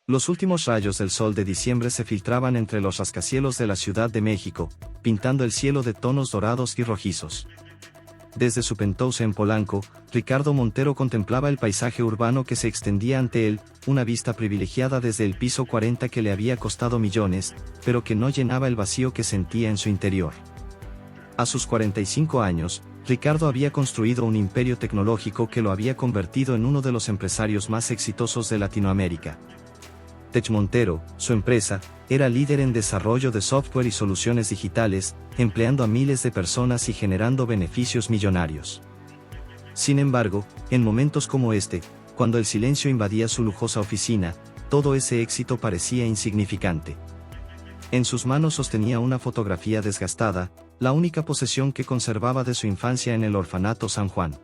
Los últimos rayos del sol de diciembre se filtraban entre los rascacielos de la Ciudad de México, pintando el cielo de tonos dorados y rojizos. Desde su penthouse en Polanco, Ricardo Montero contemplaba el paisaje urbano que se extendía ante él, una vista privilegiada desde el piso 40 que le había costado millones, pero que no llenaba el vacío que sentía en su interior. A sus 45 años, Ricardo había construido un imperio tecnológico que lo había convertido en uno de los empresarios más exitosos de Latinoamérica. Tech Montero, su empresa, era líder en desarrollo de software y soluciones digitales, empleando a miles de personas y generando beneficios millonarios. Sin embargo, en momentos como este, cuando el silencio invadía su lujosa oficina, todo ese éxito parecía insignificante. En sus manos sostenía una fotografía desgastada, la única posesión que conservaba de su infancia en el orfanato San Juan.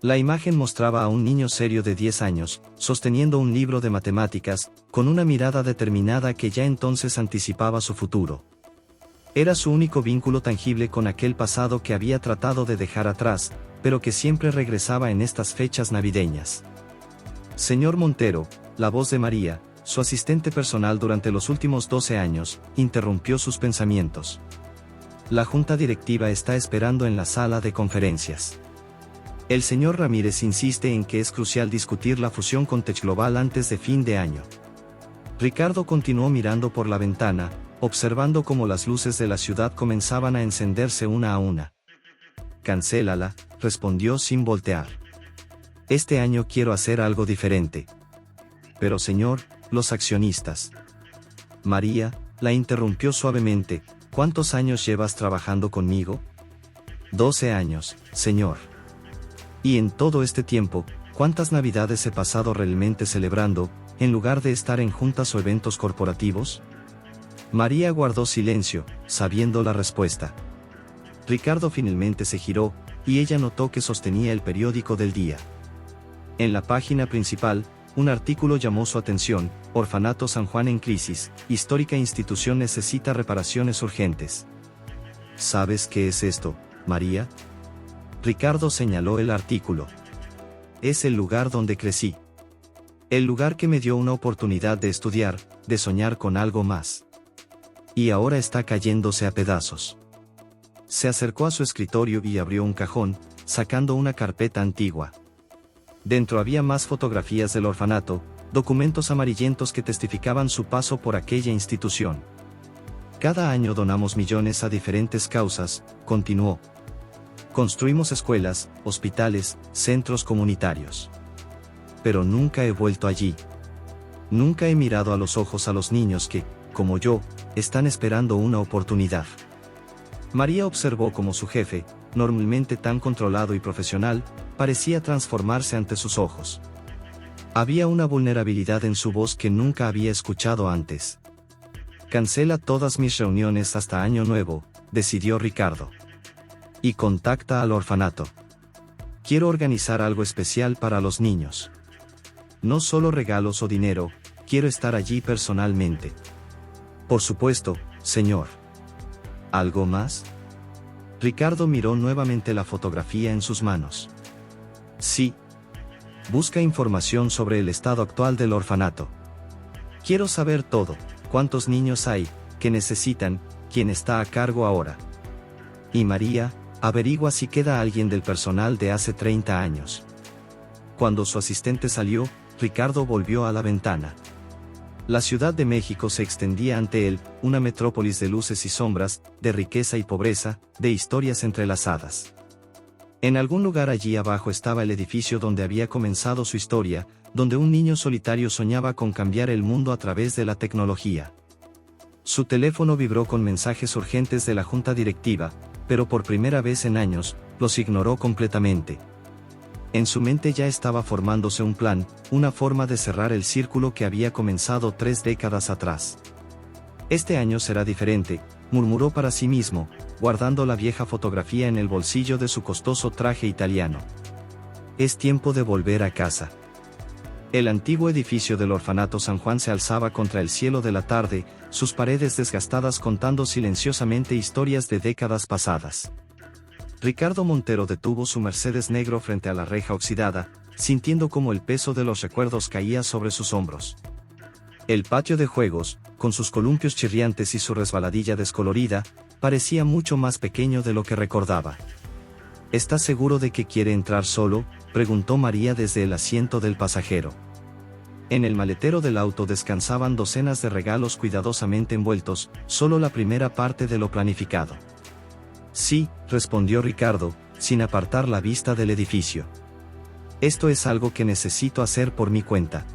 La imagen mostraba a un niño serio de 10 años, sosteniendo un libro de matemáticas, con una mirada determinada que ya entonces anticipaba su futuro. Era su único vínculo tangible con aquel pasado que había tratado de dejar atrás, pero que siempre regresaba en estas fechas navideñas. Señor Montero, la voz de María, su asistente personal durante los últimos 12 años, interrumpió sus pensamientos. La junta directiva está esperando en la sala de conferencias. El señor Ramírez insiste en que es crucial discutir la fusión con Tech Global antes de fin de año. Ricardo continuó mirando por la ventana, observando cómo las luces de la ciudad comenzaban a encenderse una a una. Cancélala, respondió sin voltear. Este año quiero hacer algo diferente. Pero señor, los accionistas. María, la interrumpió suavemente, ¿cuántos años llevas trabajando conmigo? 12 años, señor. Y en todo este tiempo, ¿cuántas navidades he pasado realmente celebrando, en lugar de estar en juntas o eventos corporativos? María guardó silencio, sabiendo la respuesta. Ricardo finalmente se giró, y ella notó que sostenía el periódico del día. En la página principal, un artículo llamó su atención: Orfanato San Juan en crisis, histórica institución necesita reparaciones urgentes. ¿Sabes qué es esto, María? Ricardo señaló el artículo. Es el lugar donde crecí. El lugar que me dio una oportunidad de estudiar, de soñar con algo más. Y ahora está cayéndose a pedazos. Se acercó a su escritorio y abrió un cajón, sacando una carpeta antigua. Dentro había más fotografías del orfanato, documentos amarillentos que testificaban su paso por aquella institución. Cada año donamos millones a diferentes causas, continuó. Construimos escuelas, hospitales, centros comunitarios. Pero nunca he vuelto allí. Nunca he mirado a los ojos a los niños que, como yo, están esperando una oportunidad. María observó cómo su jefe, normalmente tan controlado y profesional, parecía transformarse ante sus ojos. Había una vulnerabilidad en su voz que nunca había escuchado antes. Cancela todas mis reuniones hasta Año Nuevo, decidió Ricardo. Y contacta al orfanato. Quiero organizar algo especial para los niños. No solo regalos o dinero, quiero estar allí personalmente. Por supuesto, señor. ¿Algo más? Ricardo miró nuevamente la fotografía en sus manos. Sí. Busca información sobre el estado actual del orfanato. Quiero saber todo: cuántos niños hay, qué necesitan, quién está a cargo ahora. Y María, averigua si queda alguien del personal de hace 30 años. Cuando su asistente salió, Ricardo volvió a la ventana. La Ciudad de México se extendía ante él, una metrópolis de luces y sombras, de riqueza y pobreza, de historias entrelazadas. En algún lugar allí abajo estaba el edificio donde había comenzado su historia, donde un niño solitario soñaba con cambiar el mundo a través de la tecnología. Su teléfono vibró con mensajes urgentes de la junta directiva, pero por primera vez en años, los ignoró completamente. En su mente ya estaba formándose un plan, una forma de cerrar el círculo que había comenzado 3 décadas atrás. Este año será diferente, murmuró para sí mismo, guardando la vieja fotografía en el bolsillo de su costoso traje italiano. Es tiempo de volver a casa. El antiguo edificio del orfanato San Juan se alzaba contra el cielo de la tarde, sus paredes desgastadas contando silenciosamente historias de décadas pasadas. Ricardo Montero detuvo su Mercedes negro frente a la reja oxidada, sintiendo cómo el peso de los recuerdos caía sobre sus hombros. El patio de juegos, con sus columpios chirriantes y su resbaladilla descolorida, parecía mucho más pequeño de lo que recordaba. ¿Estás seguro de que quiere entrar solo?, preguntó María desde el asiento del pasajero. En el maletero del auto descansaban docenas de regalos cuidadosamente envueltos, solo la primera parte de lo planificado. Sí, respondió Ricardo, sin apartar la vista del edificio. Esto es algo que necesito hacer por mi cuenta.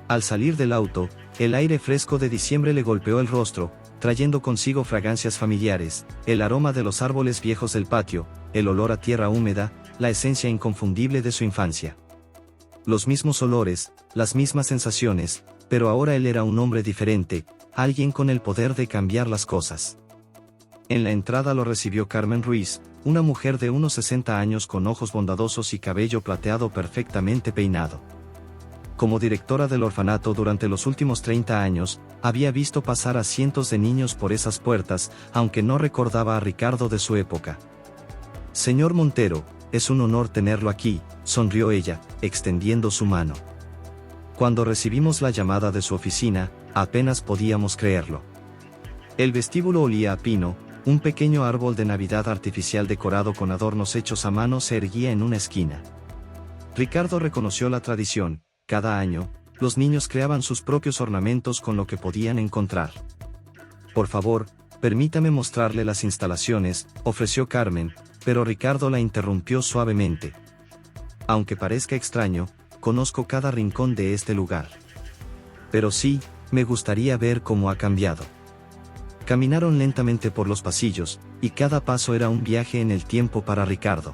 Al salir del auto, el aire fresco de diciembre le golpeó el rostro, trayendo consigo fragancias familiares, el aroma de los árboles viejos del patio, el olor a tierra húmeda, la esencia inconfundible de su infancia. Los mismos olores, las mismas sensaciones, pero ahora él era un hombre diferente, alguien con el poder de cambiar las cosas. En la entrada lo recibió Carmen Ruiz, una mujer de unos 60 años con ojos bondadosos y cabello plateado perfectamente peinado. Como directora del orfanato durante los últimos 30 años, había visto pasar a cientos de niños por esas puertas, aunque no recordaba a Ricardo de su época. Señor Montero, es un honor tenerlo aquí, sonrió ella, extendiendo su mano. Cuando recibimos la llamada de su oficina, apenas podíamos creerlo. El vestíbulo olía a pino, un pequeño árbol de Navidad artificial decorado con adornos hechos a mano se erguía en una esquina. Ricardo reconoció la tradición. Cada año, los niños creaban sus propios ornamentos con lo que podían encontrar. Por favor, permítame mostrarle las instalaciones, ofreció Carmen, pero Ricardo la interrumpió suavemente. Aunque parezca extraño, conozco cada rincón de este lugar. Pero sí, me gustaría ver cómo ha cambiado. Caminaron lentamente por los pasillos, y cada paso era un viaje en el tiempo para Ricardo.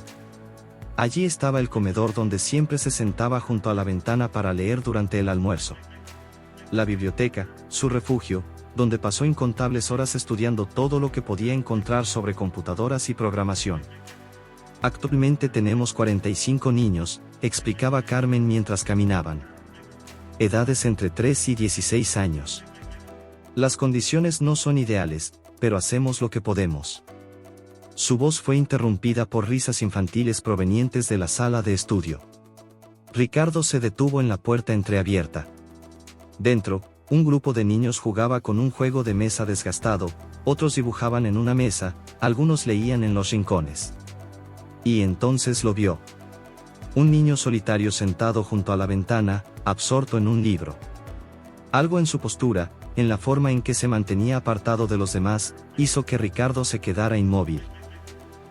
Allí estaba el comedor donde siempre se sentaba junto a la ventana para leer durante el almuerzo. La biblioteca, su refugio, donde pasó incontables horas estudiando todo lo que podía encontrar sobre computadoras y programación. Actualmente tenemos 45 niños, explicaba Carmen mientras caminaban. Edades entre 3 y 16 años. Las condiciones no son ideales, pero hacemos lo que podemos. Su voz fue interrumpida por risas infantiles provenientes de la sala de estudio. Ricardo se detuvo en la puerta entreabierta. Dentro, un grupo de niños jugaba con un juego de mesa desgastado, otros dibujaban en una mesa, algunos leían en los rincones. Y entonces lo vio. Un niño solitario sentado junto a la ventana, absorto en un libro. Algo en su postura, en la forma en que se mantenía apartado de los demás, hizo que Ricardo se quedara inmóvil.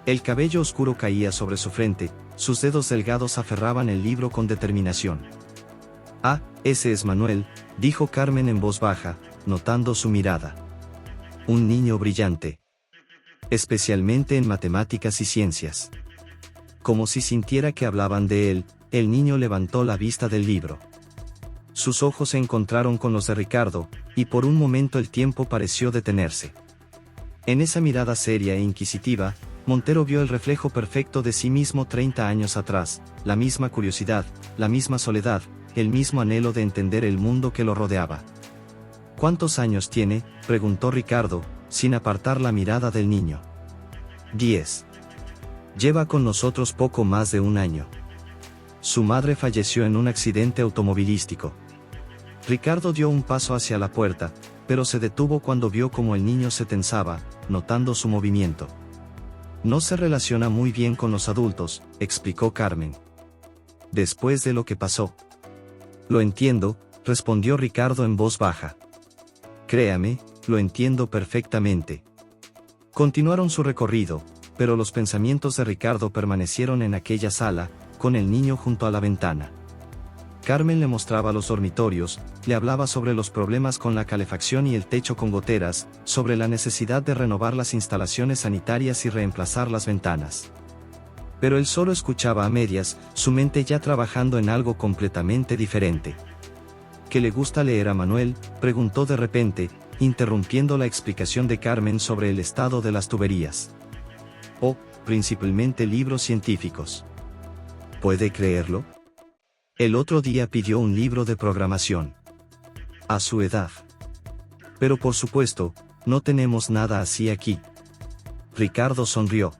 El cabello oscuro caía sobre su frente, sus dedos delgados aferraban el libro con determinación. Ah, ese es Manuel, dijo Carmen en voz baja, notando su mirada. Un niño brillante. Especialmente en matemáticas y ciencias. Como si sintiera que hablaban de él, el niño levantó la vista del libro. Sus ojos se encontraron con los de Ricardo, y por un momento el tiempo pareció detenerse. En esa mirada seria e inquisitiva, Montero vio el reflejo perfecto de sí mismo 30 años atrás, la misma curiosidad, la misma soledad, el mismo anhelo de entender el mundo que lo rodeaba. ¿Cuántos años tiene?, preguntó Ricardo, sin apartar la mirada del niño. 10. Lleva con nosotros poco más de un año. Su madre falleció en un accidente automovilístico. Ricardo dio un paso hacia la puerta, pero se detuvo cuando vio cómo el niño se tensaba, notando su movimiento. No se relaciona muy bien con los adultos, explicó Carmen. Después de lo que pasó. Lo entiendo, respondió Ricardo en voz baja. Créame, lo entiendo perfectamente. Continuaron su recorrido, pero los pensamientos de Ricardo permanecieron en aquella sala, con el niño junto a la ventana. Carmen le mostraba los dormitorios, le hablaba sobre los problemas con la calefacción y el techo con goteras, sobre la necesidad de renovar las instalaciones sanitarias y reemplazar las ventanas. Pero él solo escuchaba a medias, su mente ya trabajando en algo completamente diferente. ¿Qué le gusta leer a Manuel?, preguntó de repente, interrumpiendo la explicación de Carmen sobre el estado de las tuberías. Oh, principalmente libros científicos. ¿Puede creerlo? El otro día pidió un libro de programación. A su edad. Pero por supuesto, no tenemos nada así aquí. Ricardo sonrió.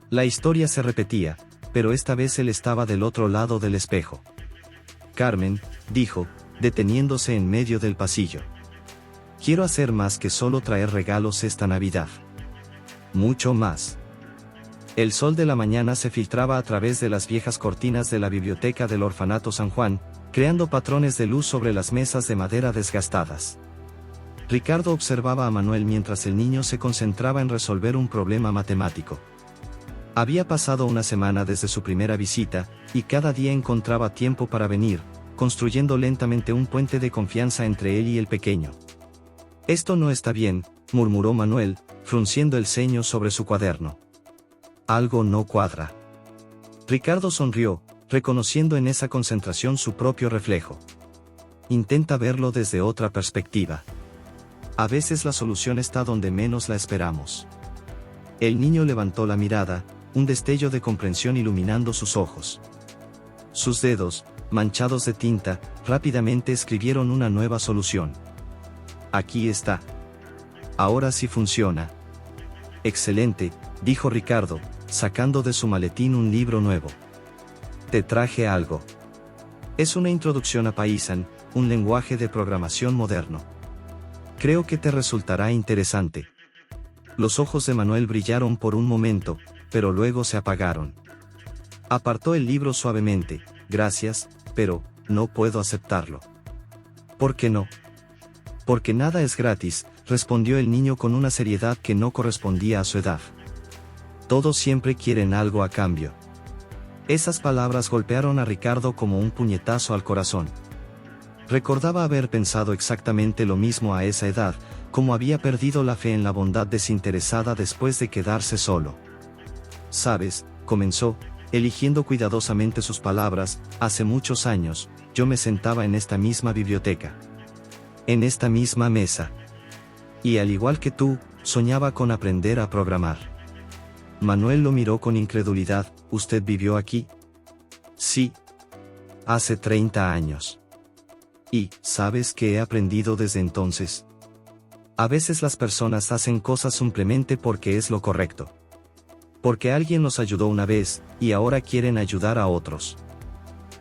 La historia se repetía, pero esta vez él estaba del otro lado del espejo. Carmen, dijo, deteniéndose en medio del pasillo. Quiero hacer más que solo traer regalos esta Navidad. Mucho más. El sol de la mañana se filtraba a través de las viejas cortinas de la biblioteca del Orfanato San Juan, creando patrones de luz sobre las mesas de madera desgastadas. Ricardo observaba a Manuel mientras el niño se concentraba en resolver un problema matemático. Había pasado una semana desde su primera visita, y cada día encontraba tiempo para venir, construyendo lentamente un puente de confianza entre él y el pequeño. «Esto no está bien», murmuró Manuel, frunciendo el ceño sobre su cuaderno. «Algo no cuadra». Ricardo sonrió, reconociendo en esa concentración su propio reflejo. «Intenta verlo desde otra perspectiva. A veces la solución está donde menos la esperamos». El niño levantó la mirada, un destello de comprensión iluminando sus ojos. Sus dedos, manchados de tinta, rápidamente escribieron una nueva solución. «Aquí está. Ahora sí funciona». «Excelente», dijo Ricardo, sacando de su maletín un libro nuevo. «Te traje algo. Es una introducción a Python, un lenguaje de programación moderno. Creo que te resultará interesante». Los ojos de Manuel brillaron por un momento, pero luego se apagaron. Apartó el libro suavemente. «Gracias, pero no puedo aceptarlo». «¿Por qué no?» «Porque nada es gratis», respondió el niño con una seriedad que no correspondía a su edad. «Todos siempre quieren algo a cambio». Esas palabras golpearon a Ricardo como un puñetazo al corazón. Recordaba haber pensado exactamente lo mismo a esa edad, como había perdido la fe en la bondad desinteresada después de quedarse solo. «Sabes», comenzó, eligiendo cuidadosamente sus palabras, «hace muchos años, yo me sentaba en esta misma biblioteca. En esta misma mesa. Y al igual que tú, soñaba con aprender a programar». Manuel lo miró con incredulidad. «¿Usted vivió aquí?» «Sí. Hace 30 años. ¿Y sabes qué he aprendido desde entonces? A veces las personas hacen cosas simplemente porque es lo correcto. Porque alguien los ayudó una vez, y ahora quieren ayudar a otros».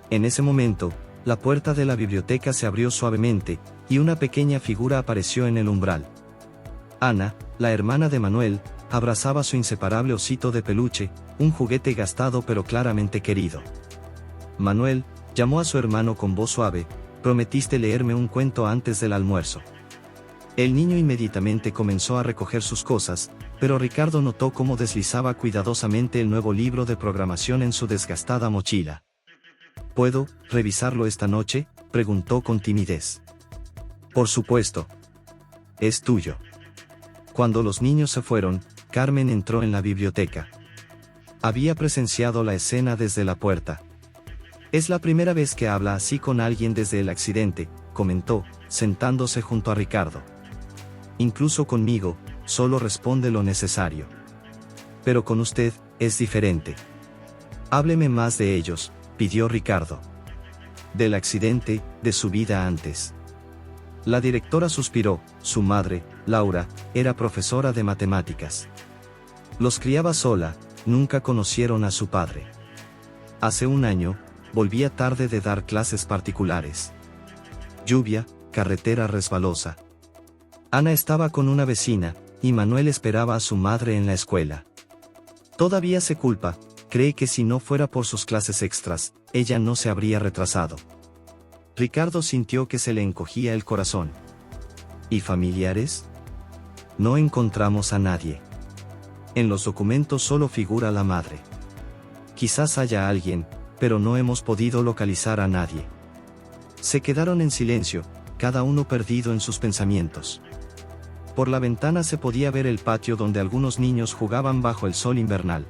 En ese momento, la puerta de la biblioteca se abrió suavemente, y una pequeña figura apareció en el umbral. Ana, la hermana de Manuel, abrazaba a su inseparable osito de peluche, un juguete gastado pero claramente querido. «Manuel», llamó a su hermano con voz suave, «prometiste leerme un cuento antes del almuerzo». El niño inmediatamente comenzó a recoger sus cosas, pero Ricardo notó cómo deslizaba cuidadosamente el nuevo libro de programación en su desgastada mochila. «¿Puedo revisarlo esta noche?», preguntó con timidez. «Por supuesto. Es tuyo». Cuando los niños se fueron, Carmen entró en la biblioteca. Había presenciado la escena desde la puerta. «Es la primera vez que habla así con alguien desde el accidente», comentó, sentándose junto a Ricardo. «Incluso conmigo, solo responde lo necesario. Pero con usted, es diferente. Hábleme más de ellos», pidió Ricardo. «Del accidente, de su vida antes». La directora suspiró. Su madre, Laura, era profesora de matemáticas. Los criaba sola, nunca conocieron a su padre. Hace un año, volvía tarde de dar clases particulares. Lluvia, carretera resbalosa. Ana estaba con una vecina, y Manuel esperaba a su madre en la escuela. Todavía se culpa, cree que si no fuera por sus clases extras, ella no se habría retrasado. Ricardo sintió que se le encogía el corazón. ¿Y familiares? No encontramos a nadie. En los documentos solo figura la madre. Quizás haya alguien, pero no hemos podido localizar a nadie. Se quedaron en silencio, cada uno perdido en sus pensamientos. Por la ventana se podía ver el patio donde algunos niños jugaban bajo el sol invernal.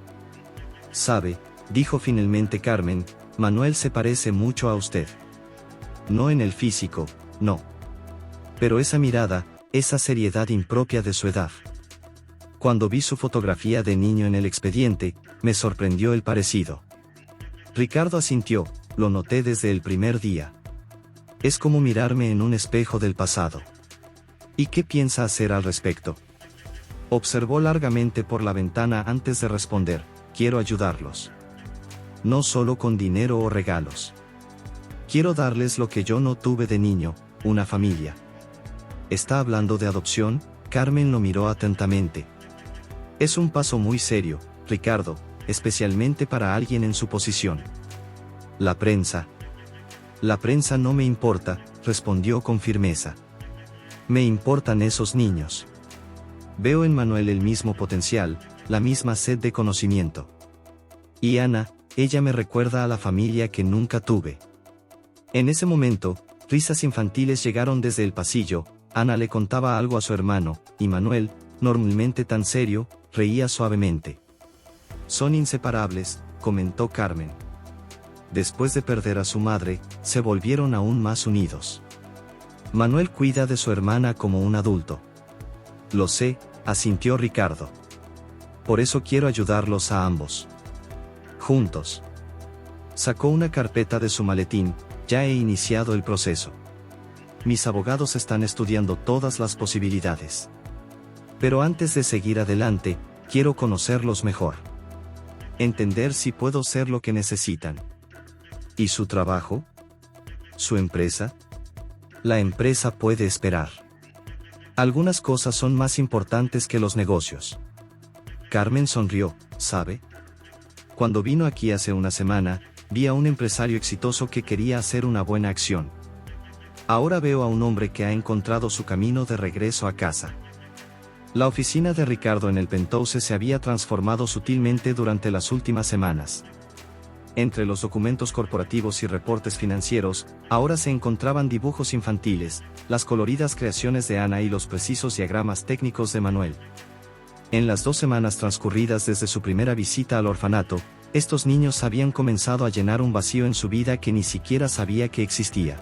«Sabe», dijo finalmente Carmen, «Manuel se parece mucho a usted. No en el físico, no. Pero esa mirada, esa seriedad impropia de su edad. Cuando vi su fotografía de niño en el expediente, me sorprendió el parecido». Ricardo asintió. «Lo noté desde el primer día. Es como mirarme en un espejo del pasado». «¿Y qué piensa hacer al respecto?». Observó largamente por la ventana antes de responder. «Quiero ayudarlos. No solo con dinero o regalos. Quiero darles lo que yo no tuve de niño, una familia. ¿Está hablando de adopción? Carmen lo miró atentamente. Es un paso muy serio, Ricardo, especialmente para alguien en su posición. La prensa. La prensa no me importa, respondió con firmeza. Me importan esos niños. Veo en Manuel el mismo potencial, la misma sed de conocimiento. Y Ana, ella me recuerda a la familia que nunca tuve. En ese momento, risas infantiles llegaron desde el pasillo. Ana le contaba algo a su hermano, y Manuel, normalmente tan serio, reía suavemente. Son inseparables, comentó Carmen. Después de perder a su madre, se volvieron aún más unidos. Manuel cuida de su hermana como un adulto. Lo sé, asintió Ricardo. Por eso quiero ayudarlos a ambos. Juntos. Sacó una carpeta de su maletín. Ya he iniciado el proceso. Mis abogados están estudiando todas las posibilidades. Pero antes de seguir adelante, quiero conocerlos mejor. Entender si puedo ser lo que necesitan. ¿Y su trabajo? ¿Su empresa? La empresa puede esperar. Algunas cosas son más importantes que los negocios. Carmen sonrió, ¿sabe? Cuando vino aquí hace una semana, vi a un empresario exitoso que quería hacer una buena acción. Ahora veo a un hombre que ha encontrado su camino de regreso a casa. La oficina de Ricardo en el penthouse se había transformado sutilmente durante las últimas semanas. Entre los documentos corporativos y reportes financieros, ahora se encontraban dibujos infantiles, las coloridas creaciones de Ana y los precisos diagramas técnicos de Manuel. En las 2 semanas transcurridas desde su primera visita al orfanato, estos niños habían comenzado a llenar un vacío en su vida que ni siquiera sabía que existía.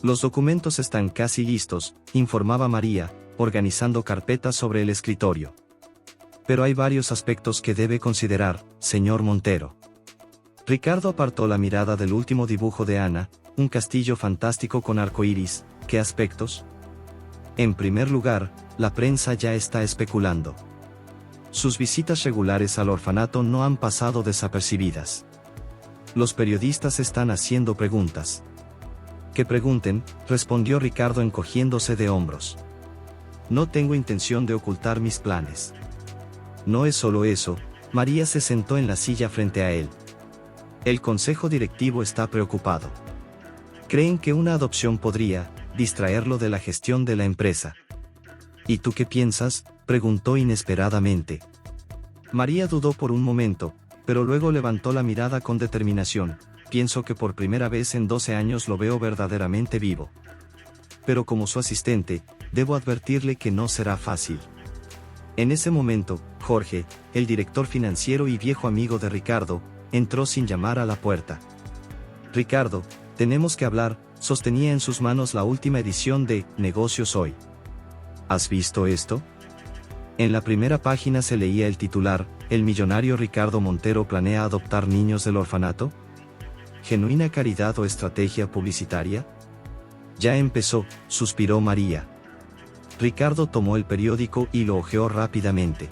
Los documentos están casi listos, informaba María, organizando carpetas sobre el escritorio. Pero hay varios aspectos que debe considerar, señor Montero. Ricardo apartó la mirada del último dibujo de Ana, un castillo fantástico con arcoíris. ¿Qué aspectos? En primer lugar, la prensa ya está especulando. Sus visitas regulares al orfanato no han pasado desapercibidas. Los periodistas están haciendo preguntas. Que pregunten, respondió Ricardo encogiéndose de hombros. No tengo intención de ocultar mis planes. No es solo eso, María se sentó en la silla frente a él. El consejo directivo está preocupado. Creen que una adopción podría distraerlo de la gestión de la empresa. ¿Y tú qué piensas?, preguntó inesperadamente. María dudó por un momento, pero luego levantó la mirada con determinación. Pienso que por primera vez en 12 años lo veo verdaderamente vivo. Pero como su asistente, debo advertirle que no será fácil. En ese momento, Jorge, el director financiero y viejo amigo de Ricardo, entró sin llamar a la puerta. Ricardo, tenemos que hablar, sostenía en sus manos la última edición de Negocios Hoy. ¿Has visto esto? En la primera página se leía el titular: ¿El millonario Ricardo Montero planea adoptar niños del orfanato? ¿Genuina caridad o estrategia publicitaria? Ya empezó, suspiró María. Ricardo tomó el periódico y lo hojeó rápidamente.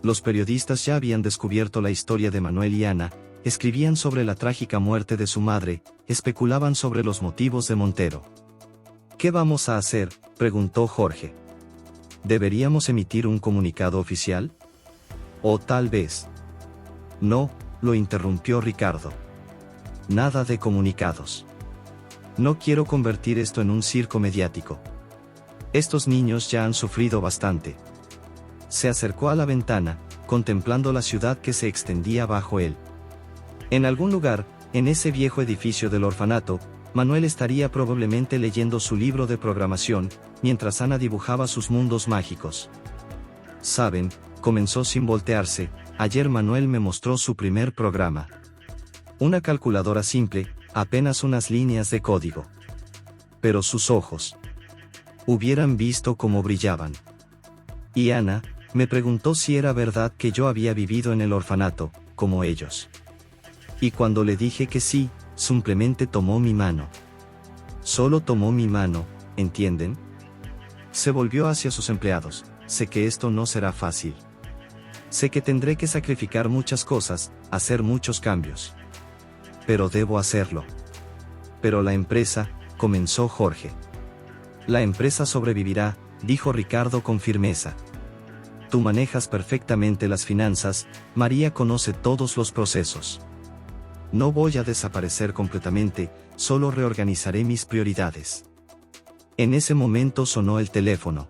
Los periodistas ya habían descubierto la historia de Manuel y Ana, escribían sobre la trágica muerte de su madre, especulaban sobre los motivos de Montero. ¿Qué vamos a hacer?, preguntó Jorge. ¿Deberíamos emitir un comunicado oficial? O tal vez. No, lo interrumpió Ricardo. Nada de comunicados. No quiero convertir esto en un circo mediático. Estos niños ya han sufrido bastante. Se acercó a la ventana, contemplando la ciudad que se extendía bajo él. En algún lugar, en ese viejo edificio del orfanato, Manuel estaría probablemente leyendo su libro de programación, mientras Ana dibujaba sus mundos mágicos. Saben, comenzó sin voltearse, ayer Manuel me mostró su primer programa. Una calculadora simple, apenas unas líneas de código. Pero sus ojos. Hubieran visto cómo brillaban. Y Ana, me preguntó si era verdad que yo había vivido en el orfanato, como ellos. Y cuando le dije que sí, simplemente tomó mi mano. Solo tomó mi mano, ¿entienden? Se volvió hacia sus empleados. Sé que esto no será fácil. Sé que tendré que sacrificar muchas cosas, hacer muchos cambios. Pero debo hacerlo. Pero la empresa, comenzó Jorge. La empresa sobrevivirá, dijo Ricardo con firmeza. Tú manejas perfectamente las finanzas, María conoce todos los procesos. No voy a desaparecer completamente, solo reorganizaré mis prioridades. En ese momento sonó el teléfono.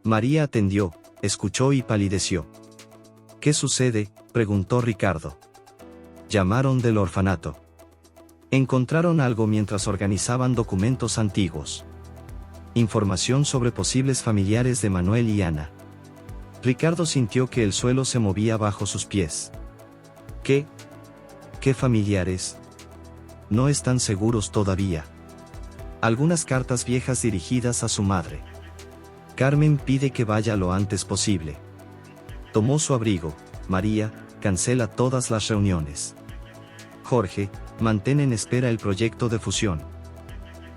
María atendió, escuchó y palideció. ¿Qué sucede?, preguntó Ricardo. Llamaron del orfanato. Encontraron algo mientras organizaban documentos antiguos. Información sobre posibles familiares de Manuel y Ana. Ricardo sintió que el suelo se movía bajo sus pies. ¿Qué? ¿Qué familiares? No están seguros todavía. Algunas cartas viejas dirigidas a su madre. Carmen pide que vaya lo antes posible. Tomó su abrigo. María, cancela todas las reuniones. Jorge, mantén en espera el proyecto de fusión.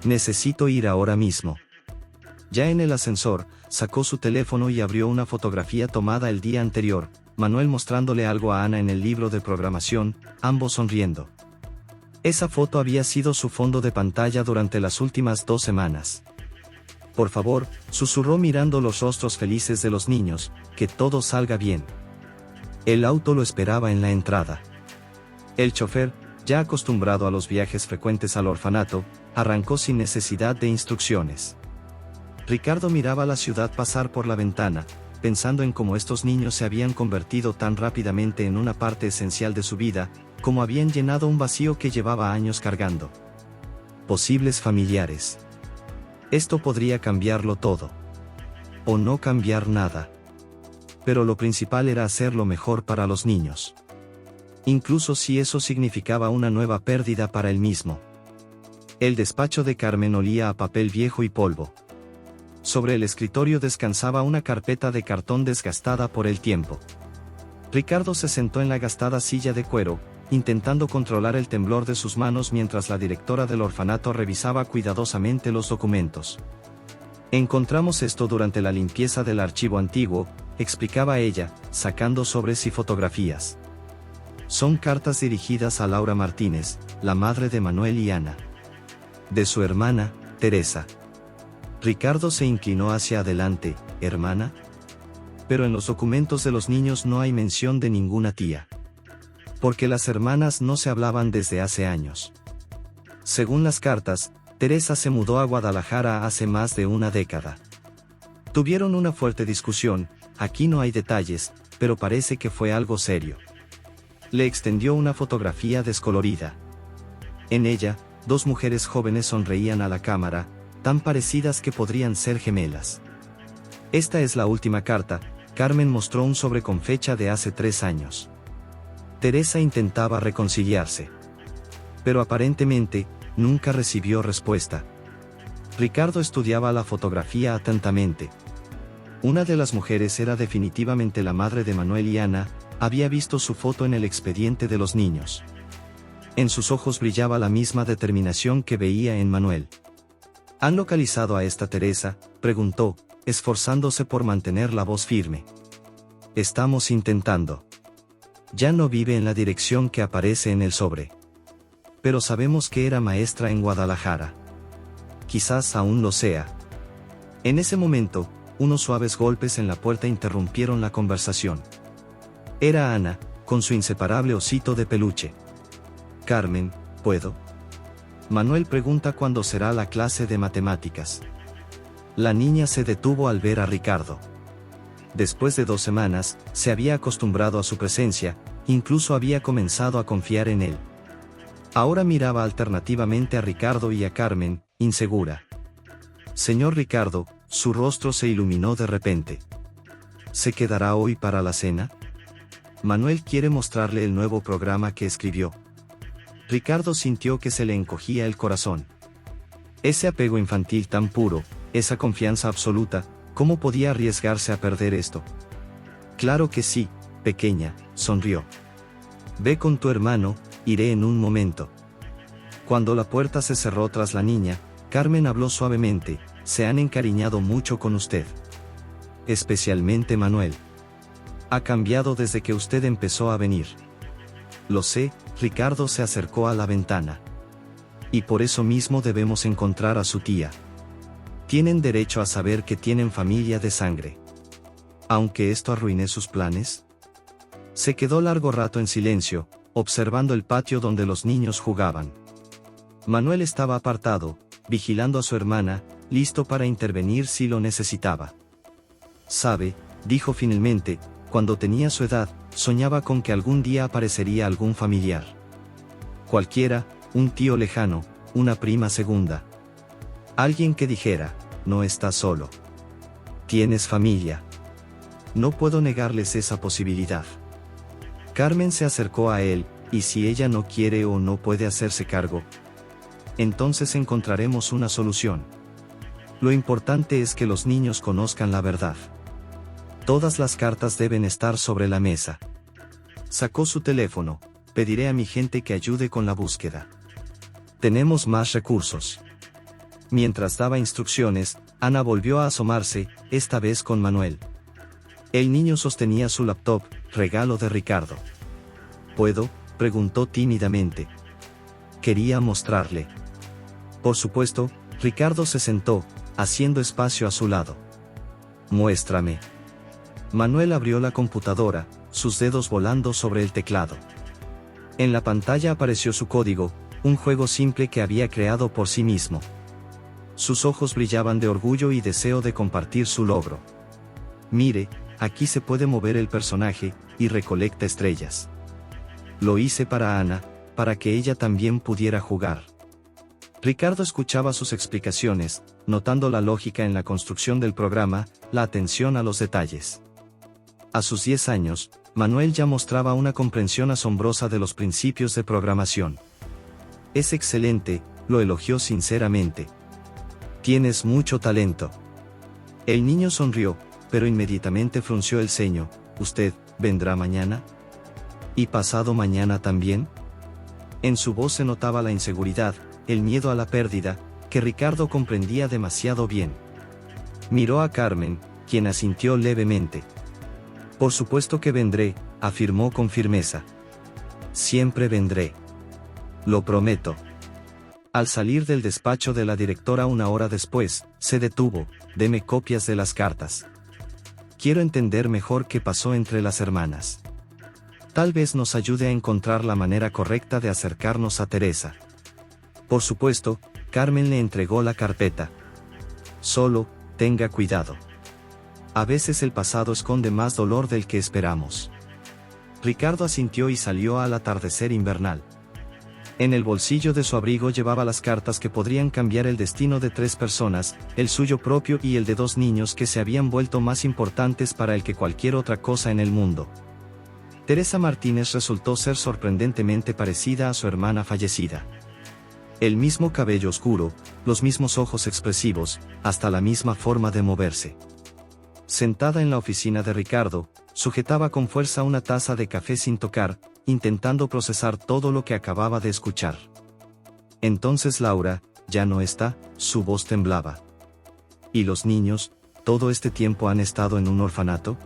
Necesito ir ahora mismo. Ya en el ascensor, sacó su teléfono y abrió una fotografía tomada el día anterior, Manuel mostrándole algo a Ana en el libro de programación, ambos sonriendo. Esa foto había sido su fondo de pantalla durante las últimas 2 semanas. Por favor, susurró mirando los rostros felices de los niños, que todo salga bien. El auto lo esperaba en la entrada. El chofer, ya acostumbrado a los viajes frecuentes al orfanato, arrancó sin necesidad de instrucciones. Ricardo miraba la ciudad pasar por la ventana, pensando en cómo estos niños se habían convertido tan rápidamente en una parte esencial de su vida, como habían llenado un vacío que llevaba años cargando. Posibles familiares. Esto podría cambiarlo todo. O no cambiar nada. Pero lo principal era hacerlo mejor para los niños. Incluso si eso significaba una nueva pérdida para él mismo. El despacho de Carmen olía a papel viejo y polvo. Sobre el escritorio descansaba una carpeta de cartón desgastada por el tiempo. Ricardo se sentó en la gastada silla de cuero, intentando controlar el temblor de sus manos mientras la directora del orfanato revisaba cuidadosamente los documentos. Encontramos esto durante la limpieza del archivo antiguo, explicaba ella, sacando sobres y fotografías. Son cartas dirigidas a Laura Martínez, la madre de Manuel y Ana. De su hermana, Teresa. Ricardo se inclinó hacia adelante. ¿Hermana? Pero en los documentos de los niños no hay mención de ninguna tía. Porque las hermanas no se hablaban desde hace años. Según las cartas, Teresa se mudó a Guadalajara hace más de una década. Tuvieron una fuerte discusión, aquí no hay detalles, pero parece que fue algo serio. Le extendió una fotografía descolorida. En ella, 2 mujeres jóvenes sonreían a la cámara, tan parecidas que podrían ser gemelas. Esta es la última carta, Carmen mostró un sobre con fecha de hace 3 años. Teresa intentaba reconciliarse. Pero aparentemente, nunca recibió respuesta. Ricardo estudiaba la fotografía atentamente. Una de las mujeres era definitivamente la madre de Manuel y Ana, había visto su foto en el expediente de los niños. En sus ojos brillaba la misma determinación que veía en Manuel. ¿Han localizado a esta Teresa?, preguntó, esforzándose por mantener la voz firme. Estamos intentando. Ya no vive en la dirección que aparece en el sobre. Pero sabemos que era maestra en Guadalajara. Quizás aún lo sea. En ese momento, unos suaves golpes en la puerta interrumpieron la conversación. Era Ana, con su inseparable osito de peluche. Carmen, ¿puedo? Manuel pregunta cuándo será la clase de matemáticas. La niña se detuvo al ver a Ricardo. Después de 2 semanas, se había acostumbrado a su presencia, incluso había comenzado a confiar en él. Ahora miraba alternativamente a Ricardo y a Carmen, insegura. Señor Ricardo, su rostro se iluminó de repente. ¿Se quedará hoy para la cena? Manuel quiere mostrarle el nuevo programa que escribió. Ricardo sintió que se le encogía el corazón. Ese apego infantil tan puro, esa confianza absoluta, ¿cómo podía arriesgarse a perder esto? Claro que sí, pequeña, sonrió. Ve con tu hermano, iré en un momento. Cuando la puerta se cerró tras la niña, Carmen habló suavemente, se han encariñado mucho con usted. Especialmente Manuel. Ha cambiado desde que usted empezó a venir. Lo sé, Ricardo se acercó a la ventana. Y por eso mismo debemos encontrar a su tía. Tienen derecho a saber que tienen familia de sangre. Aunque esto arruine sus planes. Se quedó largo rato en silencio, observando el patio donde los niños jugaban. Manuel estaba apartado, vigilando a su hermana, listo para intervenir si lo necesitaba. «Sabe», dijo finalmente, «cuando tenía su edad, soñaba con que algún día aparecería algún familiar. Cualquiera, un tío lejano, una prima segunda. Alguien que dijera, no estás solo. Tienes familia. No puedo negarles esa posibilidad». Carmen se acercó a él, «¿Y si ella no quiere o no puede hacerse cargo? Entonces encontraremos una solución. Lo importante es que los niños conozcan la verdad. Todas las cartas deben estar sobre la mesa». Sacó su teléfono. «Pediré a mi gente que ayude con la búsqueda. Tenemos más recursos». Mientras daba instrucciones, Ana volvió a asomarse, esta vez con Manuel. El niño sostenía su laptop, regalo de Ricardo. «¿Puedo?», preguntó tímidamente. Quería mostrarle. Por supuesto, Ricardo se sentó, haciendo espacio a su lado. «Muéstrame». Manuel abrió la computadora, sus dedos volando sobre el teclado. En la pantalla apareció su código, un juego simple que había creado por sí mismo. Sus ojos brillaban de orgullo y deseo de compartir su logro. «Mire, aquí se puede mover el personaje, y recolecta estrellas. Lo hice para Ana, para que ella también pudiera jugar». Ricardo escuchaba sus explicaciones, notando la lógica en la construcción del programa, la atención a los detalles. A sus 10 años, Manuel ya mostraba una comprensión asombrosa de los principios de programación. «Es excelente», lo elogió sinceramente. «Tienes mucho talento». El niño sonrió, pero inmediatamente frunció el ceño. «¿Usted vendrá mañana? ¿Y pasado mañana también?». En su voz se notaba la inseguridad, el miedo a la pérdida, que Ricardo comprendía demasiado bien. Miró a Carmen, quien asintió levemente. «Por supuesto que vendré», afirmó con firmeza. «Siempre vendré. Lo prometo». Al salir del despacho de la directora una hora después, se detuvo. «Deme copias de las cartas. Quiero entender mejor qué pasó entre las hermanas. Tal vez nos ayude a encontrar la manera correcta de acercarnos a Teresa». Por supuesto, Carmen le entregó la carpeta. «Solo, tenga cuidado. A veces el pasado esconde más dolor del que esperamos». Ricardo asintió y salió al atardecer invernal. En el bolsillo de su abrigo llevaba las cartas que podrían cambiar el destino de 3 personas, el suyo propio y el de 2 niños que se habían vuelto más importantes para él que cualquier otra cosa en el mundo. Teresa Martínez resultó ser sorprendentemente parecida a su hermana fallecida. El mismo cabello oscuro, los mismos ojos expresivos, hasta la misma forma de moverse. Sentada en la oficina de Ricardo, sujetaba con fuerza una taza de café sin tocar, intentando procesar todo lo que acababa de escuchar. «Entonces Laura, ya no está», su voz temblaba. «¿Y los niños, todo este tiempo han estado en un orfanato?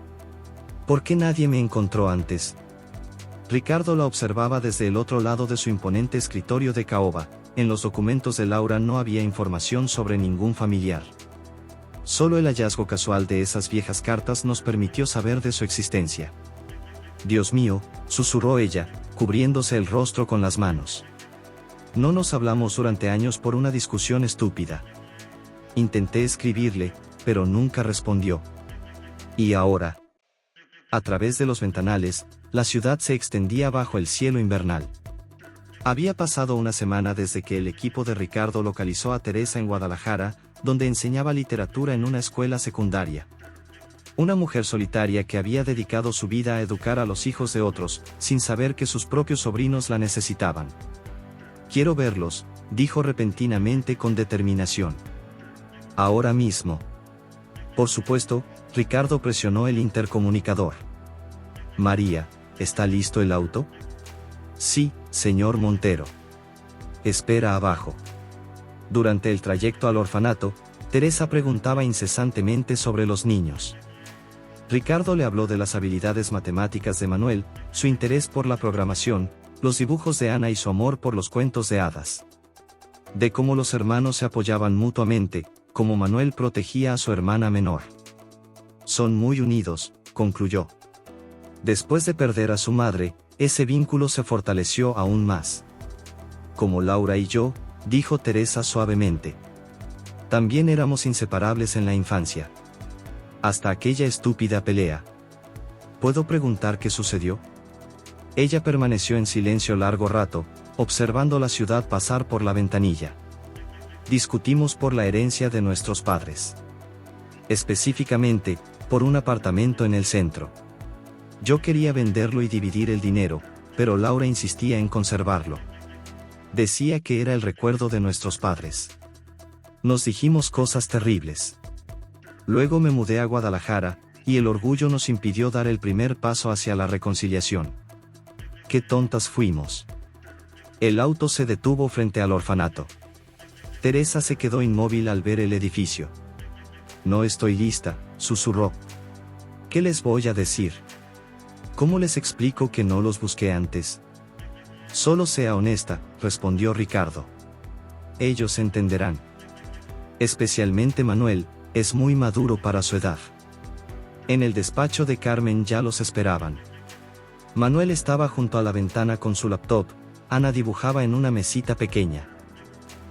¿Por qué nadie me encontró antes?». Ricardo la observaba desde el otro lado de su imponente escritorio de caoba. En los documentos de Laura no había información sobre ningún familiar. Solo el hallazgo casual de esas viejas cartas nos permitió saber de su existencia. «Dios mío», susurró ella, cubriéndose el rostro con las manos. «No nos hablamos durante años por una discusión estúpida. Intenté escribirle, pero nunca respondió. Y ahora». A través de los ventanales, la ciudad se extendía bajo el cielo invernal. Había pasado una semana desde que el equipo de Ricardo localizó a Teresa en Guadalajara, donde enseñaba literatura en una escuela secundaria. Una mujer solitaria que había dedicado su vida a educar a los hijos de otros, sin saber que sus propios sobrinos la necesitaban. «Quiero verlos», dijo repentinamente con determinación. «Ahora mismo». Por supuesto, Ricardo presionó el intercomunicador. «María, ¿está listo el auto?». «Sí, señor Montero». «Espera abajo». Durante el trayecto al orfanato, Teresa preguntaba incesantemente sobre los niños. Ricardo le habló de las habilidades matemáticas de Manuel, su interés por la programación, los dibujos de Ana y su amor por los cuentos de hadas. de cómo los hermanos se apoyaban mutuamente, como Manuel protegía a su hermana menor. Son muy unidos, concluyó. Después de perder a su madre, ese vínculo se fortaleció aún más. Como Laura y yo, dijo Teresa suavemente. También éramos inseparables en la infancia. Hasta aquella estúpida pelea. ¿Puedo preguntar qué sucedió? Ella permaneció en silencio largo rato, observando la ciudad pasar por la ventanilla. Discutimos por la herencia de nuestros padres. Específicamente, por un apartamento en el centro. Yo quería venderlo y dividir el dinero, pero Laura insistía en conservarlo. Decía que era el recuerdo de nuestros padres. Nos dijimos cosas terribles. Luego me mudé a Guadalajara, y el orgullo nos impidió dar el primer paso hacia la reconciliación. ¡Qué tontas fuimos! El auto se detuvo frente al orfanato. Teresa se quedó inmóvil al ver el edificio. No estoy lista, susurró. ¿Qué les voy a decir? ¿Cómo les explico que no los busqué antes? Solo sea honesta, respondió Ricardo. Ellos entenderán. Especialmente Manuel, es muy maduro para su edad. En el despacho de Carmen ya los esperaban. Manuel estaba junto a la ventana con su laptop, Ana dibujaba en una mesita pequeña.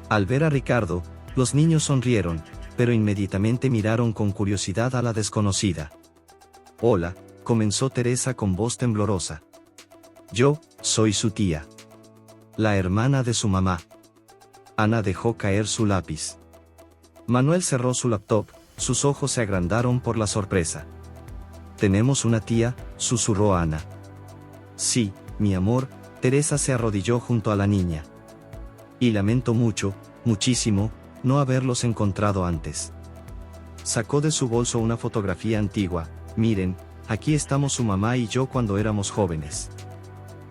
Al ver a Ricardo, los niños sonrieron, pero inmediatamente miraron con curiosidad a la desconocida. Hola, comenzó Teresa con voz temblorosa. Yo, soy su tía. La hermana de su mamá. Ana dejó caer su lápiz. Manuel cerró su laptop, sus ojos se agrandaron por la sorpresa. Tenemos una tía, susurró Ana. Sí, mi amor, Teresa se arrodilló junto a la niña. Y lamento mucho, muchísimo, no haberlos encontrado antes. Sacó de su bolso una fotografía antigua. Miren, aquí estamos su mamá y yo cuando éramos jóvenes.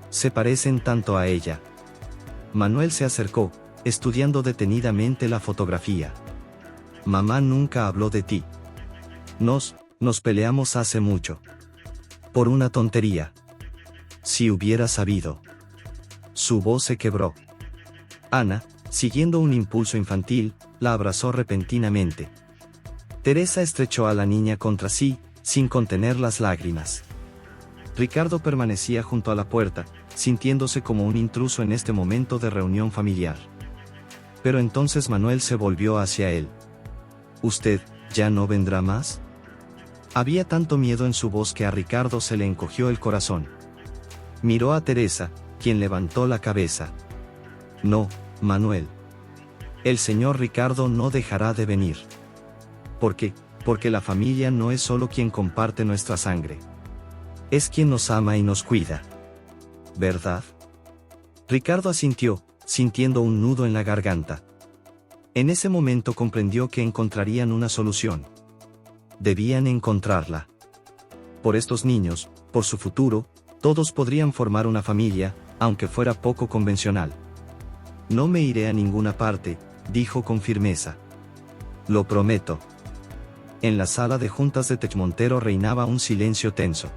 Se parecen tanto a ella. Manuel se acercó, estudiando detenidamente la fotografía. Mamá nunca habló de ti. Nos peleamos hace mucho. Por una tontería. Si hubiera sabido. Su voz se quebró. Ana, siguiendo un impulso infantil, la abrazó repentinamente. Teresa estrechó a la niña contra sí, sin contener las lágrimas. Ricardo permanecía junto a la puerta, sintiéndose como un intruso en este momento de reunión familiar. Pero entonces Manuel se volvió hacia él. ¿Usted, ya no vendrá más? Había tanto miedo en su voz que a Ricardo se le encogió el corazón. Miró a Teresa, quien levantó la cabeza. No, Manuel. El señor Ricardo no dejará de venir. ¿Por qué? Porque la familia no es solo quien comparte nuestra sangre. Es quien nos ama y nos cuida. ¿Verdad? Ricardo asintió, sintiendo un nudo en la garganta. En ese momento comprendió que encontrarían una solución. Debían encontrarla. Por estos niños, por su futuro, todos podrían formar una familia, aunque fuera poco convencional. No me iré a ninguna parte, dijo con firmeza. Lo prometo. En la sala de juntas de Techmontero reinaba un silencio tenso.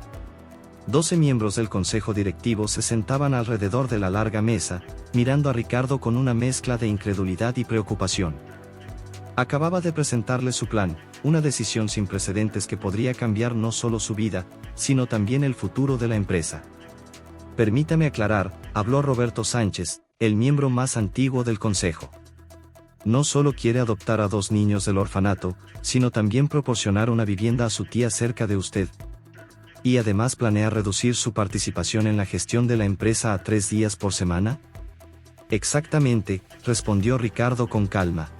12 miembros del consejo directivo se sentaban alrededor de la larga mesa, mirando a Ricardo con una mezcla de incredulidad y preocupación. Acababa de presentarle su plan, una decisión sin precedentes que podría cambiar no solo su vida, sino también el futuro de la empresa. Permítame aclarar, habló Roberto Sánchez, el miembro más antiguo del consejo. No solo quiere adoptar a 2 niños del orfanato, sino también proporcionar una vivienda a su tía cerca de usted. Y además planea reducir su participación en la gestión de la empresa a 3 días por semana. Exactamente, respondió Ricardo con calma.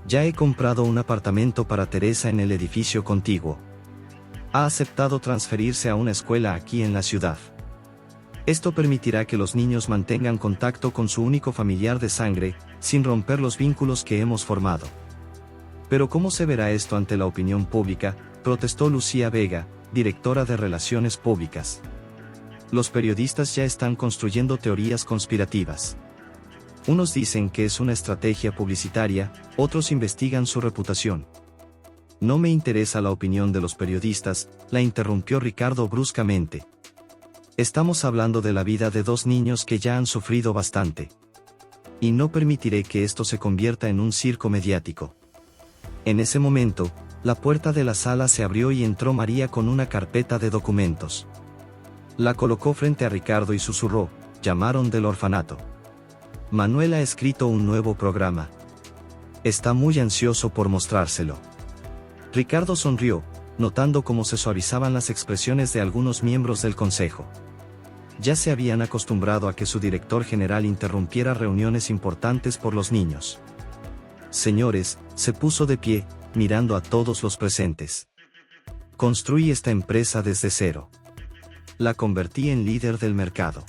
Ya he comprado un apartamento para Teresa en el edificio contiguo. Ha aceptado transferirse a una escuela aquí en la ciudad. Esto permitirá que los niños mantengan contacto con su único familiar de sangre, sin romper los vínculos que hemos formado. Pero ¿cómo se verá esto ante la opinión pública?, protestó Lucía Vega, directora de Relaciones Públicas. Los periodistas ya están construyendo teorías conspirativas. Unos dicen que es una estrategia publicitaria, otros investigan su reputación. No me interesa la opinión de los periodistas, la interrumpió Ricardo bruscamente. Estamos hablando de la vida de 2 niños que ya han sufrido bastante. Y no permitiré que esto se convierta en un circo mediático. En ese momento, la puerta de la sala se abrió y entró María con una carpeta de documentos. La colocó frente a Ricardo y susurró: llamaron del orfanato. Manuel ha escrito un nuevo programa. Está muy ansioso por mostrárselo. Ricardo sonrió, notando cómo se suavizaban las expresiones de algunos miembros del consejo. Ya se habían acostumbrado a que su director general interrumpiera reuniones importantes por los niños. Señores, se puso de pie, mirando a todos los presentes. Construí esta empresa desde cero. La convertí en líder del mercado.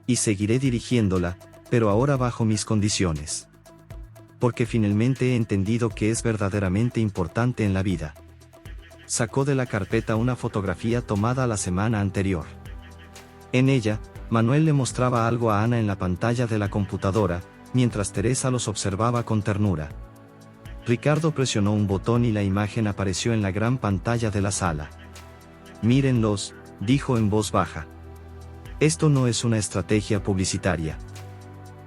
Y seguiré dirigiéndola, pero ahora bajo mis condiciones. Porque finalmente he entendido que es verdaderamente importante en la vida. Sacó de la carpeta una fotografía tomada la semana anterior. En ella, Manuel le mostraba algo a Ana en la pantalla de la computadora, mientras Teresa los observaba con ternura. Ricardo presionó un botón y la imagen apareció en la gran pantalla de la sala. Mírenlos, dijo en voz baja. Esto no es una estrategia publicitaria.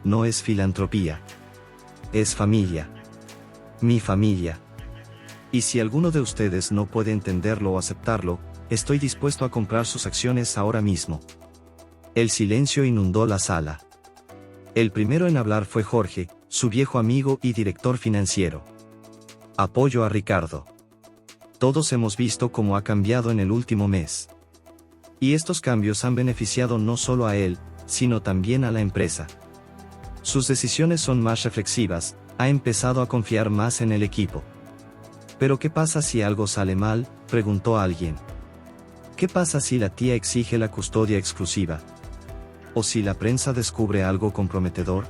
No es filantropía. Es familia. Mi familia. Y si alguno de ustedes no puede entenderlo o aceptarlo, estoy dispuesto a comprar sus acciones ahora mismo. El silencio inundó la sala. El primero en hablar fue Jorge, su viejo amigo y director financiero. Apoyo a Ricardo. Todos hemos visto cómo ha cambiado en el último mes. Y estos cambios han beneficiado no solo a él, sino también a la empresa. Sus decisiones son más reflexivas, ha empezado a confiar más en el equipo. ¿Pero qué pasa si algo sale mal?, preguntó alguien. ¿Qué pasa si la tía exige la custodia exclusiva? ¿O si la prensa descubre algo comprometedor?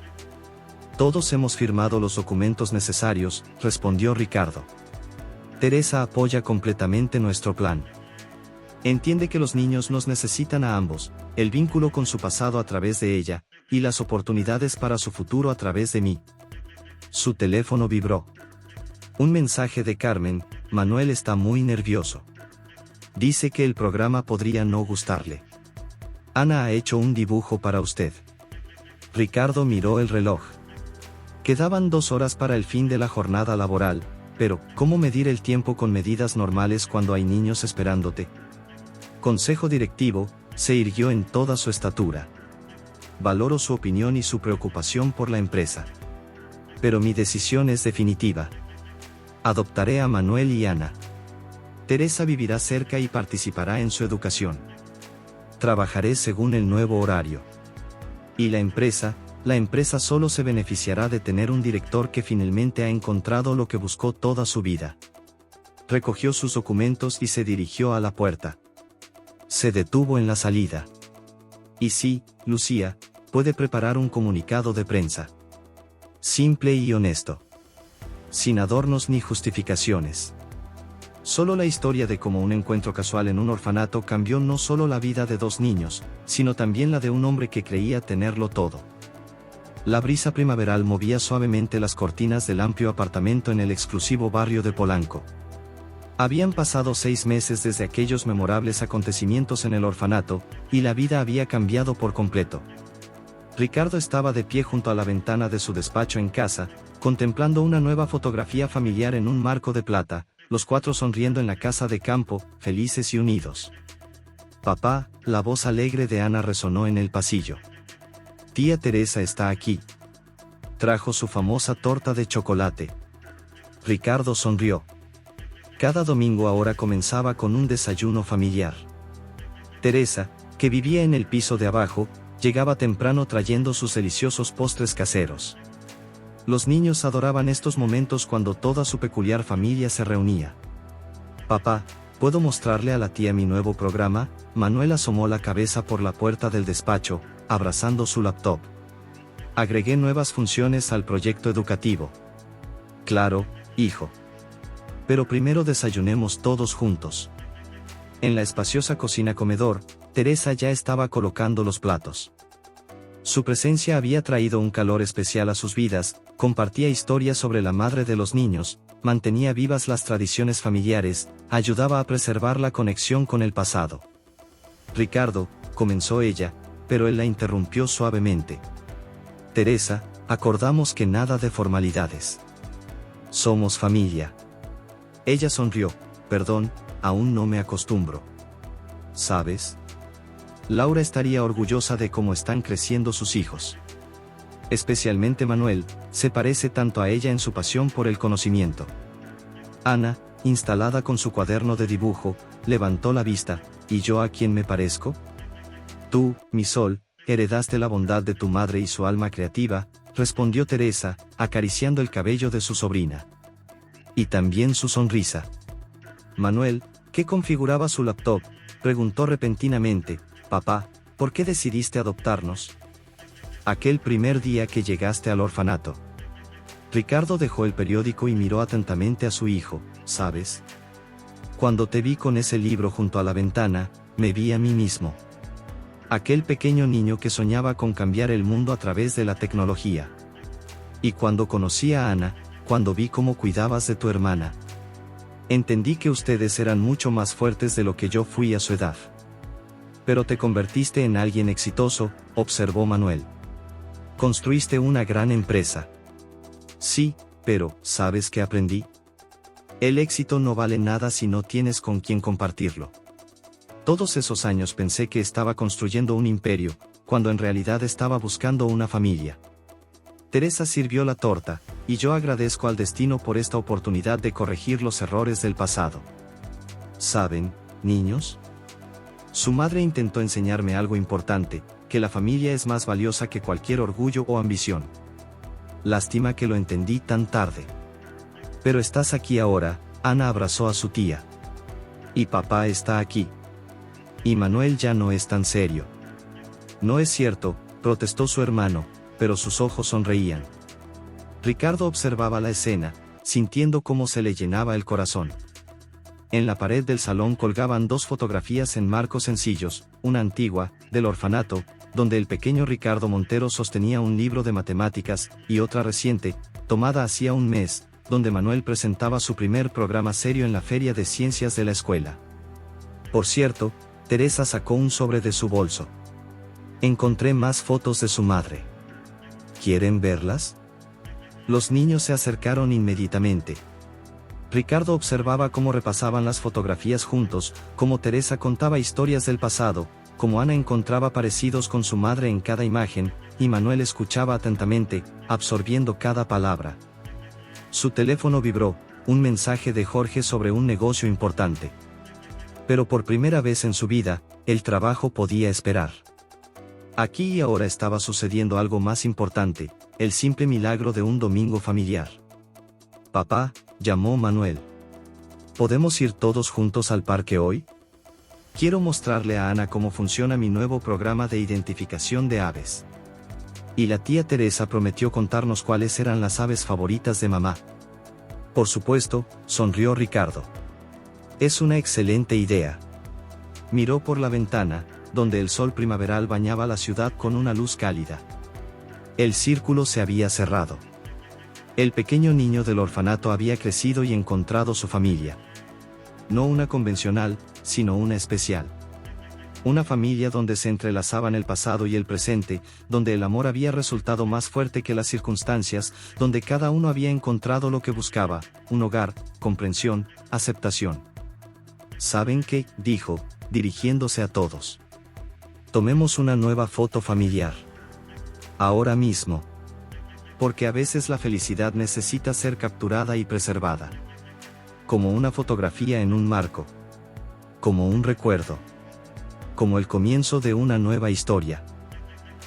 Todos hemos firmado los documentos necesarios, respondió Ricardo. Teresa apoya completamente nuestro plan. Entiende que los niños nos necesitan a ambos, el vínculo con su pasado a través de ella, y las oportunidades para su futuro a través de mí. Su teléfono vibró. Un mensaje de Carmen: Manuel está muy nervioso. Dice que el programa podría no gustarle. Ana ha hecho un dibujo para usted. Ricardo miró el reloj. Quedaban 2 horas para el fin de la jornada laboral, pero, ¿cómo medir el tiempo con medidas normales cuando hay niños esperándote? Consejo directivo, se irguió en toda su estatura. Valoro su opinión y su preocupación por la empresa. Pero mi decisión es definitiva. Adoptaré a Manuel y Ana. Teresa vivirá cerca y participará en su educación. Trabajaré según el nuevo horario. Y la empresa solo se beneficiará de tener un director que finalmente ha encontrado lo que buscó toda su vida. Recogió sus documentos y se dirigió a la puerta. Se detuvo en la salida. Y sí, Lucía, puede preparar un comunicado de prensa. Simple y honesto. Sin adornos ni justificaciones. Solo la historia de cómo un encuentro casual en un orfanato cambió no solo la vida de 2 niños, sino también la de un hombre que creía tenerlo todo. La brisa primaveral movía suavemente las cortinas del amplio apartamento en el exclusivo barrio de Polanco. Habían pasado 6 meses desde aquellos memorables acontecimientos en el orfanato, y la vida había cambiado por completo. Ricardo estaba de pie junto a la ventana de su despacho en casa, contemplando una nueva fotografía familiar en un marco de plata, los 4 sonriendo en la casa de campo, felices y unidos. Papá, la voz alegre de Ana resonó en el pasillo. Tía Teresa está aquí. Trajo su famosa torta de chocolate. Ricardo sonrió. Cada domingo ahora comenzaba con un desayuno familiar. Teresa, que vivía en el piso de abajo, llegaba temprano trayendo sus deliciosos postres caseros. Los niños adoraban estos momentos cuando toda su peculiar familia se reunía. Papá, ¿puedo mostrarle a la tía mi nuevo programa? Manuel asomó la cabeza por la puerta del despacho, abrazando su laptop. Agregué nuevas funciones al proyecto educativo. Claro, hijo. Pero primero desayunemos todos juntos. En la espaciosa cocina-comedor, Teresa ya estaba colocando los platos. Su presencia había traído un calor especial a sus vidas, compartía historias sobre la madre de los niños, mantenía vivas las tradiciones familiares, ayudaba a preservar la conexión con el pasado. Ricardo, comenzó ella, pero él la interrumpió suavemente. Teresa, Acordamos que nada de formalidades. Somos familia. Ella sonrió. Perdón, aún no me acostumbro. ¿Sabes? Laura estaría orgullosa de cómo están creciendo sus hijos. Especialmente Manuel, se parece tanto a ella en su pasión por el conocimiento. Ana, instalada con su cuaderno de dibujo, levantó la vista. ¿Y yo a quién me parezco? Tú, mi sol, heredaste la bondad de tu madre y su alma creativa, respondió Teresa, acariciando el cabello de su sobrina. Y también su sonrisa. Manuel, que configuraba su laptop, preguntó repentinamente, papá, ¿por qué decidiste adoptarnos? Aquel primer día que llegaste al orfanato. Ricardo dejó el periódico y miró atentamente a su hijo. ¿Sabes? Cuando te vi con ese libro junto a la ventana, me vi a mí mismo. Aquel pequeño niño que soñaba con cambiar el mundo a través de la tecnología. Y cuando conocí a Ana, cuando vi cómo cuidabas de tu hermana, entendí que ustedes eran mucho más fuertes de lo que yo fui a su edad. Pero te convertiste en alguien exitoso, observó Manuel. Construiste una gran empresa. Sí, pero, ¿sabes qué aprendí? El éxito no vale nada si no tienes con quien compartirlo. Todos esos años pensé que estaba construyendo un imperio, cuando en realidad estaba buscando una familia. Teresa sirvió la torta, y yo agradezco al destino por esta oportunidad de corregir los errores del pasado. ¿Saben, niños? Su madre intentó enseñarme algo importante, que la familia es más valiosa que cualquier orgullo o ambición. Lástima que lo entendí tan tarde. Pero estás aquí ahora, Ana abrazó a su tía. Y papá está aquí. Y Manuel ya no es tan serio. No es cierto, protestó su hermano, pero sus ojos sonreían. Ricardo observaba la escena, sintiendo cómo se le llenaba el corazón. En la pared del salón colgaban dos fotografías en marcos sencillos, una antigua, del orfanato, donde el pequeño Ricardo Montero sostenía un libro de matemáticas, y otra reciente, tomada hacía un mes, donde Manuel presentaba su primer programa serio en la Feria de Ciencias de la escuela. Por cierto, Teresa sacó un sobre de su bolso. Encontré más fotos de su madre. ¿Quieren verlas? Los niños se acercaron inmediatamente. Ricardo observaba cómo repasaban las fotografías juntos, cómo Teresa contaba historias del pasado, cómo Ana encontraba parecidos con su madre en cada imagen, y Manuel escuchaba atentamente, absorbiendo cada palabra. Su teléfono vibró, un mensaje de Jorge sobre un negocio importante. Pero por primera vez en su vida, el trabajo podía esperar. Aquí y ahora estaba sucediendo algo más importante, el simple milagro de un domingo familiar. Papá, llamó Manuel. ¿Podemos ir todos juntos al parque hoy? Quiero mostrarle a Ana cómo funciona mi nuevo programa de identificación de aves. Y la tía Teresa prometió contarnos cuáles eran las aves favoritas de mamá. Por supuesto, sonrió Ricardo. Es una excelente idea. Miró por la ventana, donde el sol primaveral bañaba la ciudad con una luz cálida. El círculo se había cerrado. El pequeño niño del orfanato había crecido y encontrado su familia. No una convencional, sino una especial. Una familia donde se entrelazaban el pasado y el presente, donde el amor había resultado más fuerte que las circunstancias, donde cada uno había encontrado lo que buscaba, un hogar, comprensión, aceptación. ¿Saben qué?, dijo, dirigiéndose a todos. Tomemos una nueva foto familiar. Ahora mismo. Porque a veces la felicidad necesita ser capturada y preservada. Como una fotografía en un marco. Como un recuerdo. Como el comienzo de una nueva historia.